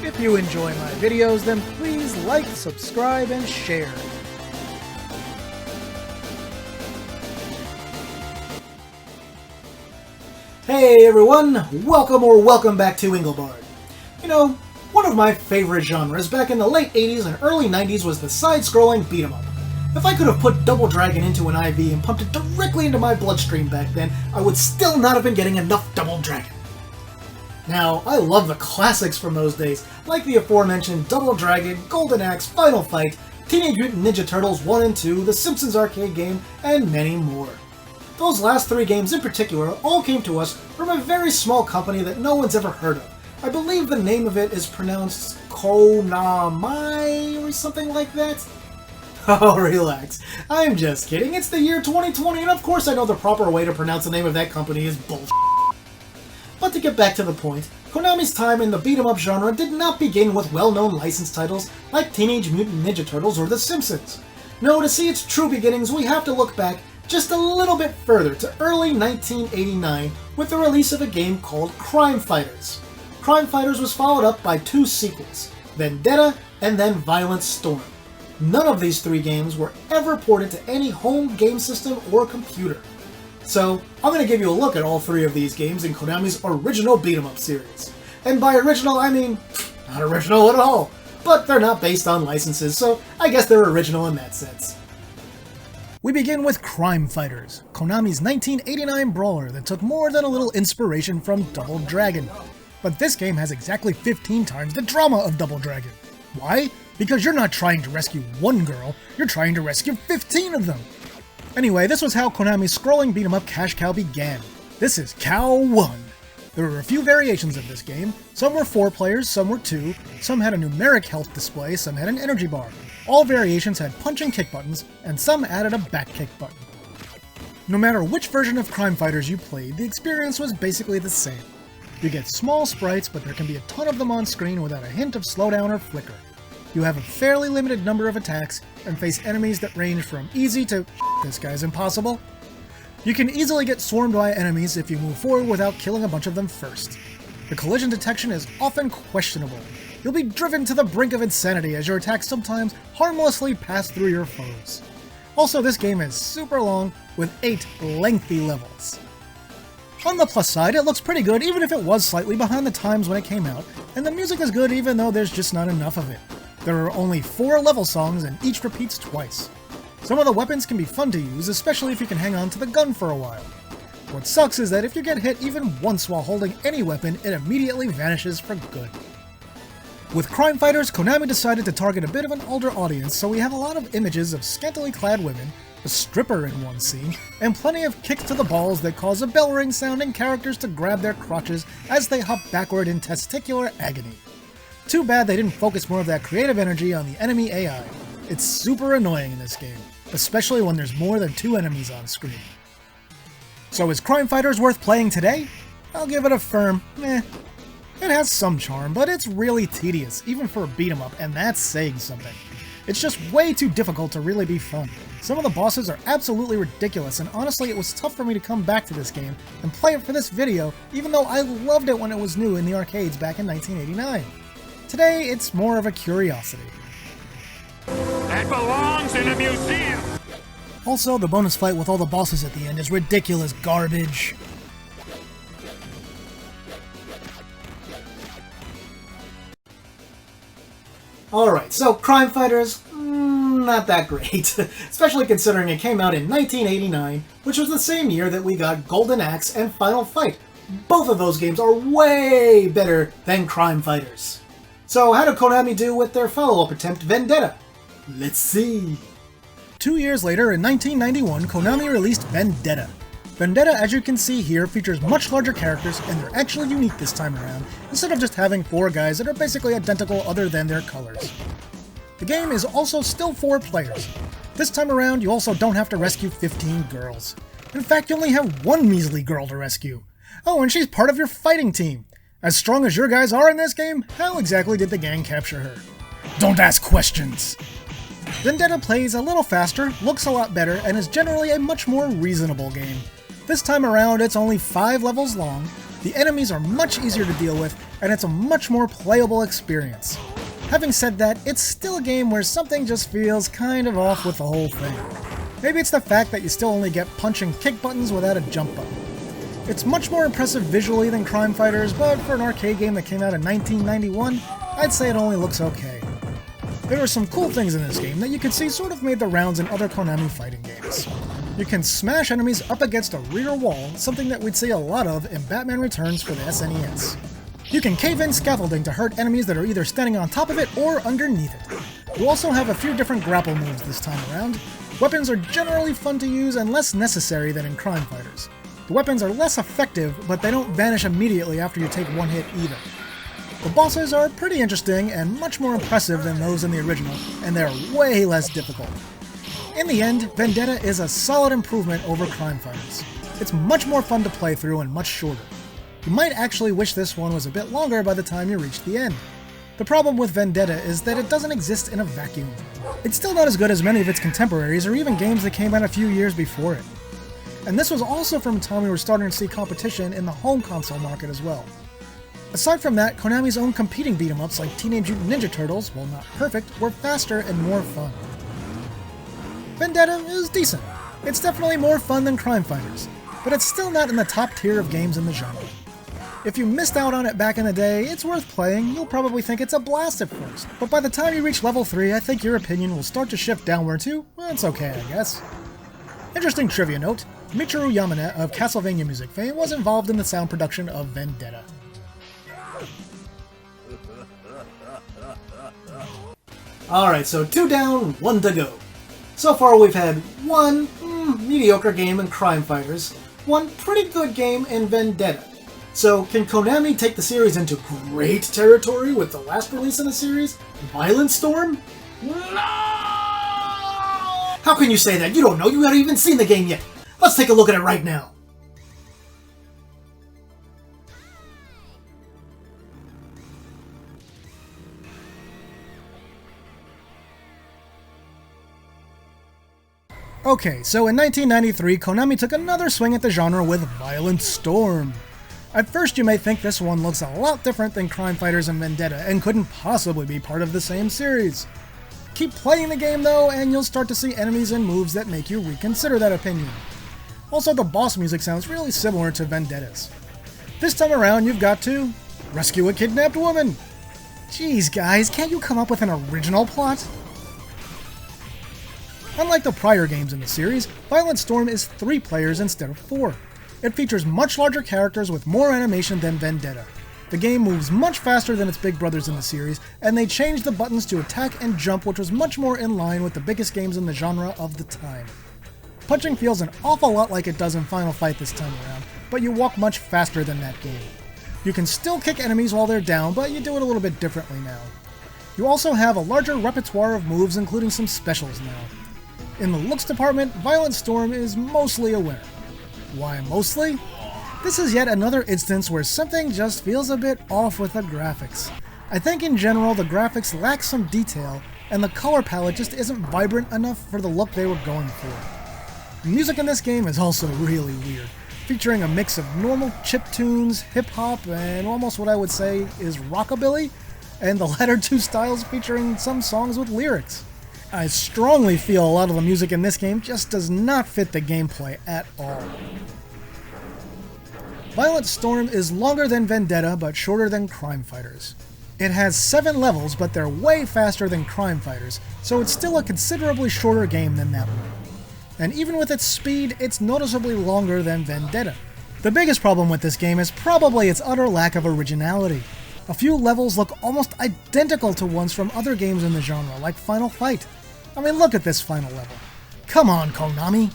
If you enjoy my videos, then please like, subscribe, and share. Hey everyone, welcome back to Engelbard. You know, one of my favorite genres back in the late 80s and early 90s was the side-scrolling beat-em-up. If I could have put Double Dragon into an IV and pumped it directly into my bloodstream back then, I would still not have been getting enough Double Dragon. Now, I love the classics from those days, like the aforementioned Double Dragon, Golden Axe, Final Fight, Teenage Mutant Ninja Turtles 1 and 2, The Simpsons arcade game, and many more. Those last three games in particular all came to us from a very small company that no one's ever heard of. I believe the name of it is pronounced Konami or something like that. Oh, relax. I'm just kidding. It's the year 2020, and of course I know the proper way to pronounce the name of that company is bullshit. But to get back to the point, Konami's time in the beat-em-up genre did not begin with well-known licensed titles like Teenage Mutant Ninja Turtles or The Simpsons. No, to see its true beginnings, we have to look back just a little bit further to early 1989 with the release of a game called Crime Fighters. Crime Fighters was followed up by two sequels, Vendetta and then Violent Storm. None of these three games were ever ported to any home game system or computer. So, I'm going to give you a look at all three of these games in Konami's original beat-em-up series. And by original, I mean, not original at all. But they're not based on licenses, so I guess they're original in that sense. We begin with Crime Fighters, Konami's 1989 brawler that took more than a little inspiration from Double Dragon. But this game has exactly 15 times the drama of Double Dragon. Why? Because you're not trying to rescue one girl, you're trying to rescue 15 of them! Anyway, this was how Konami's scrolling beat-em-up cash cow began. This is Cow 1. There were a few variations of this game. Some were 4 players, some were 2, some had a numeric health display, some had an energy bar. All variations had punch and kick buttons, and some added a back kick button. No matter which version of Crime Fighters you played, the experience was basically the same. You get small sprites, but there can be a ton of them on screen without a hint of slowdown or flicker. You have a fairly limited number of attacks, and face enemies that range from easy to this guy's impossible. You can easily get swarmed by enemies if you move forward without killing a bunch of them first. The collision detection is often questionable. You'll be driven to the brink of insanity as your attacks sometimes harmlessly pass through your foes. Also, this game is super long, with 8 lengthy levels. On the plus side, it looks pretty good even if it was slightly behind the times when it came out, and the music is good even though there's just not enough of it. There are only 4 level songs and each repeats twice. Some of the weapons can be fun to use, especially if you can hang on to the gun for a while. What sucks is that if you get hit even once while holding any weapon, it immediately vanishes for good. With Crime Fighters, Konami decided to target a bit of an older audience, so we have a lot of images of scantily clad women, a stripper in one scene, and plenty of kicks to the balls that cause a bell ring sound and characters to grab their crotches as they hop backward in testicular agony. Too bad they didn't focus more of that creative energy on the enemy AI. It's super annoying in this game, especially when there's more than 2 enemies on screen. So is Crime Fighters worth playing today? I'll give it a firm meh. It has some charm, but it's really tedious, even for a beat-em-up, and that's saying something. It's just way too difficult to really be fun. Some of the bosses are absolutely ridiculous, and honestly it was tough for me to come back to this game and play it for this video, even though I loved it when it was new in the arcades back in 1989. Today, it's more of a curiosity. That belongs in a museum! Also, the bonus fight with all the bosses at the end is ridiculous garbage. Alright, so Crime Fighters, not that great. Especially considering it came out in 1989, which was the same year that we got Golden Axe and Final Fight. Both of those games are way better than Crime Fighters. So how did Konami do with their follow-up attempt, Vendetta? Let's see. 2 years later, in 1991, Konami released Vendetta. Vendetta, as you can see here, features much larger characters, and they're actually unique this time around, instead of just having 4 guys that are basically identical other than their colors. The game is also still 4 players. This time around, you also don't have to rescue 15 girls. In fact, you only have 1 measly girl to rescue. Oh, and she's part of your fighting team. As strong as your guys are in this game, how exactly did the gang capture her? Don't ask questions! Vendetta plays a little faster, looks a lot better, and is generally a much more reasonable game. This time around, it's only 5 levels long, The enemies are much easier to deal with, and it's a much more playable experience. Having said that, it's still a game where something just feels kind of off with the whole thing. Maybe it's the fact that you still only get punch and kick buttons without a jump button. It's much more impressive visually than Crime Fighters, but for an arcade game that came out in 1991, I'd say it only looks okay. There are some cool things in this game that you can see sort of made the rounds in other Konami fighting games. You can smash enemies up against a rear wall, something that we'd see a lot of in Batman Returns for the SNES. You can cave in scaffolding to hurt enemies that are either standing on top of it or underneath it. You also have a few different grapple moves this time around. Weapons are generally fun to use and less necessary than in Crime Fighters. The weapons are less effective, but they don't vanish immediately after you take one hit either. The bosses are pretty interesting and much more impressive than those in the original, and they're way less difficult. In the end, Vendetta is a solid improvement over Crime Fighters. It's much more fun to play through and much shorter. You might actually wish this one was a bit longer by the time you reach the end. The problem with Vendetta is that it doesn't exist in a vacuum. It's still not as good as many of its contemporaries or even games that came out a few years before it. And this was also from a time we were starting to see competition in the home console market as well. Aside from that, Konami's own competing beat-em-ups like Teenage Mutant Ninja Turtles, while not perfect, were faster and more fun. Vendetta is decent. It's definitely more fun than Crime Fighters, but it's still not in the top tier of games in the genre. If you missed out on it back in the day, it's worth playing. You'll probably think it's a blast at first, but by the time you reach level 3, I think your opinion will start to shift downward too. Well, it's okay, I guess. Interesting trivia note, Michiru Yamane of Castlevania music fame was involved in the sound production of Vendetta. Alright, so 2 down, 1 to go. So far we've had one mediocre game in Crime Fighters, one pretty good game in Vendetta. So can Konami take the series into great territory with the last release in the series, Violent Storm? No! How can you say that? You don't know, you haven't even seen the game yet. Let's take a look at it right now. Okay, so in 1993, Konami took another swing at the genre with Violent Storm. At first you may think this one looks a lot different than Crime Fighters and Vendetta and couldn't possibly be part of the same series. Keep playing the game though, and you'll start to see enemies and moves that make you reconsider that opinion. Also, the boss music sounds really similar to Vendetta's. This time around you've got to rescue a kidnapped woman. Jeez guys, can't you come up with an original plot? Unlike the prior games in the series, Violent Storm is 3 players instead of 4. It features much larger characters with more animation than Vendetta. The game moves much faster than its big brothers in the series, and they changed the buttons to attack and jump, which was much more in line with the biggest games in the genre of the time. Punching feels an awful lot like it does in Final Fight this time around, but you walk much faster than that game. You can still kick enemies while they're down, but you do it a little bit differently now. You also have a larger repertoire of moves, including some specials now. In the looks department, Violent Storm is mostly a winner. Why mostly? This is yet another instance where something just feels a bit off with the graphics. I think in general the graphics lack some detail, and the color palette just isn't vibrant enough for the look they were going for. The music in this game is also really weird, featuring a mix of normal chiptunes, hip-hop, and almost what I would say is rockabilly, and the latter 2 styles featuring some songs with lyrics. I strongly feel a lot of the music in this game just does not fit the gameplay at all. Violent Storm is longer than Vendetta, but shorter than Crime Fighters. It has 7 levels, but they're way faster than Crime Fighters, so it's still a considerably shorter game than that one. And even with its speed, it's noticeably longer than Vendetta. The biggest problem with this game is probably its utter lack of originality. A few levels look almost identical to ones from other games in the genre, like Final Fight. I mean, look at this final level. Come on, Konami!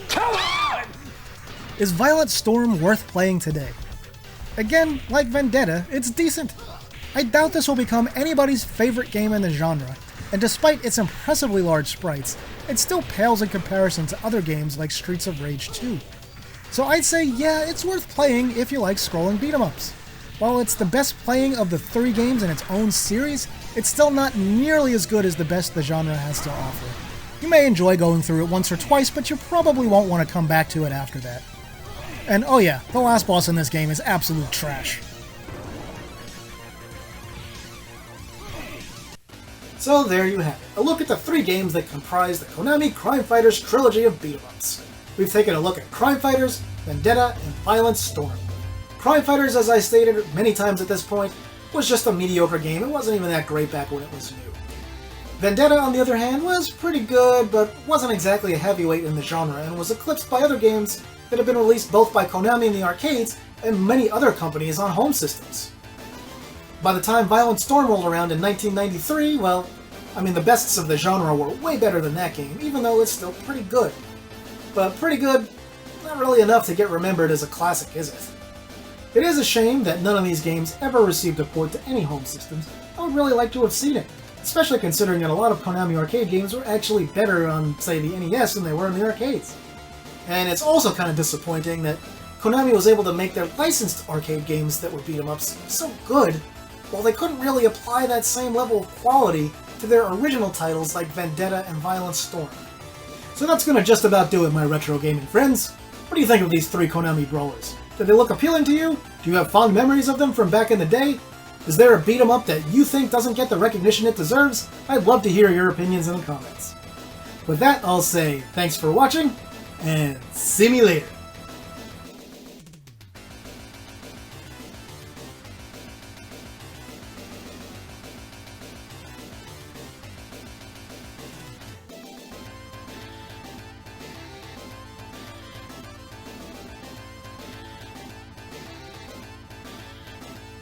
Come on! Is Violent Storm worth playing today? Again, like Vendetta, it's decent. I doubt this will become anybody's favorite game in the genre, and despite its impressively large sprites, it still pales in comparison to other games like Streets of Rage 2. So I'd say, yeah, it's worth playing if you like scrolling beat-em-ups. While it's the best playing of the 3 games in its own series, it's still not nearly as good as the best the genre has to offer. You may enjoy going through it once or twice, but you probably won't want to come back to it after that. And oh yeah, the last boss in this game is absolute trash. So there you have it, a look at the 3 games that comprise the Konami Crime Fighters trilogy of beat-em-ups. We've taken a look at Crime Fighters, Vendetta, and Violent Storm. Crime Fighters, as I stated many times at this point, was just a mediocre game. It wasn't even that great back when it was new. Vendetta, on the other hand, was pretty good, but wasn't exactly a heavyweight in the genre, and was eclipsed by other games that have been released both by Konami in the arcades and many other companies on home systems. By the time Violent Storm rolled around in 1993, well, I mean, the bests of the genre were way better than that game, even though it's still pretty good. But pretty good, not really enough to get remembered as a classic, is it? It is a shame that none of these games ever received a port to any home systems. I would really like to have seen it, especially considering that a lot of Konami arcade games were actually better on, say, the NES than they were in the arcades. And it's also kind of disappointing that Konami was able to make their licensed arcade games that were beat-em-ups so good, while they couldn't really apply that same level of quality to their original titles like Vendetta and Violent Storm. So that's gonna just about do it, my retro gaming friends. What do you think of these 3 Konami brawlers? Do they look appealing to you? Do you have fond memories of them from back in the day? Is there a beat-em-up that you think doesn't get the recognition it deserves? I'd love to hear your opinions in the comments. With that, I'll say thanks for watching, and see me later.